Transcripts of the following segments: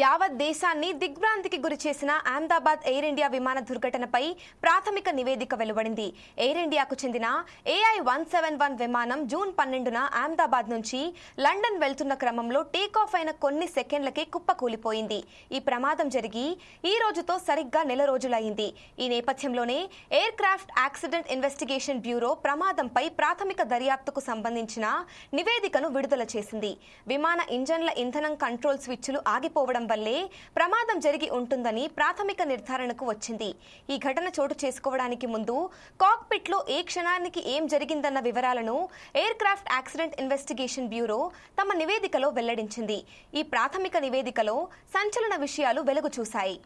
యావత్ దేశాన్ని దిగ్భ్రాంతికి గురిచేసిన అహ్మదాబాద్ ఎయిర్ ఇండియా విమాన దుర్ఘటనపై ప్రాథమిక నివేదిక వెలువడింది. ఎయిర్ ఇండియాకు చెందిన AI-171 విమానం జూన్ 12న అహ్మదాబాద్ నుంచి లండన్ వెళ్తున్న క్రమంలో టేకాఫ్ అయిన కొన్ని సెకండ్లకే కుప్పకూలిపోయింది. ఈ ప్రమాదం జరిగి ఈ రోజుతో సరిగ్గా నెల రోజులైంది. ఈ నేపథ్యంలోనే aircraft accident investigation bureau ప్రమాదంపై ప్రాథమిక దర్యాప్తుకు సంబంధించిన నివేదికను విడుదల చేసింది. విమాన ఇంజన్ల ఇంధనం కంట్రోల్ స్విచ్లు ఆగిపోవడం వల్లే ప్రమాదం జరిగి ఉంటుందని ప్రాథమిక నిర్ధారణకు వచ్చింది. ఈ ఘటన చోటు చేసుకోవడానికి ముందు కాక్పిట్ లో ఏ క్షణానికి ఏం జరిగిందన్న వివరాలను air craft accident investigation bureau తమ నివేదికలో వెల్లడించింది. ఈ ప్రాథమిక నివేదికలో సంచలన విషయాలు వెలుగు చూశాయి.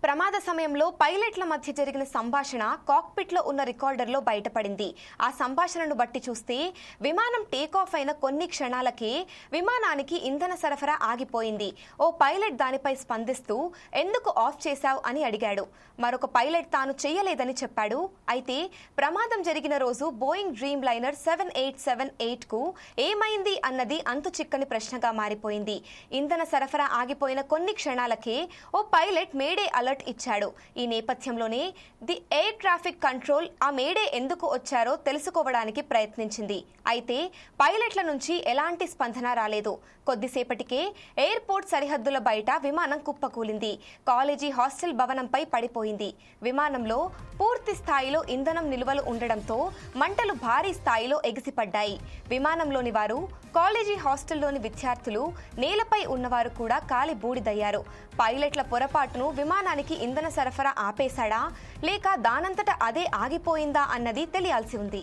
ప్రమాద సమయంలో పైలట్ల మధ్య జరిగిన సంభాషణ కాక్పిట్ లో ఉన్న రికార్డర్లో బయటపడింది. ఆ సంభాషణను బట్టి చూస్తే విమానం టేకాఫ్ అయిన కొన్ని క్షణాలకే విమానానికి ఇంధన సరఫరా ఆగిపోయింది. ఓ పైలట్ దానిపై స్పందిస్తూ ఎందుకు ఆఫ్ చేశావు అని అడిగాడు. మరొక పైలట్ తాను చేయలేదని చెప్పాడు. అయితే ప్రమాదం జరిగిన రోజు బోయింగ్ డ్రీమ్ లైనర్ 7878 కు ఏమైంది అన్నది అంతు చిక్కని ప్రశ్నగా మారిపోయింది. ఇంధన సరఫరా ఆగిపోయిన కొన్ని క్షణాలకే ఓ పైలట్ మేడే అలర్ట్ ఇచ్చాడు. ఈ నేపథ్యంలోనే ది ఎయిర్ ట్రాఫిక్ కంట్రోల్ ఆ మేడే ఎందుకు వచ్చారో తెలుసుకోవడానికి ప్రయత్నించింది. అయితే పైలట్ల నుంచి ఎలాంటి స్పందన రాలేదు. కొద్దిసేపటికే ఎయిర్పోర్ట్ సరిహద్దుల బయట విమానం కుప్పకూలింది. కాలేజీ హాస్టల్ భవనంపై పడిపోయింది. విమానంలో పూర్తి స్థాయిలో ఇంధనం నిల్వలు ఉండడంతో మంటలు భారీ స్థాయిలో ఎగిసిపడ్డాయి. విమానంలోని వారు, కాలేజీ హాస్టల్లోని విద్యార్థులు, నేలపై ఉన్నవారు కూడా కాలి బూడిదయ్యారు. పైలట్ల పొరపాటును విమానానికి ఇంధన సరఫరా ఆపేశాడా లేక దానంతట అదే ఆగిపోయిందా అన్నది తెలియాల్సి ఉంది.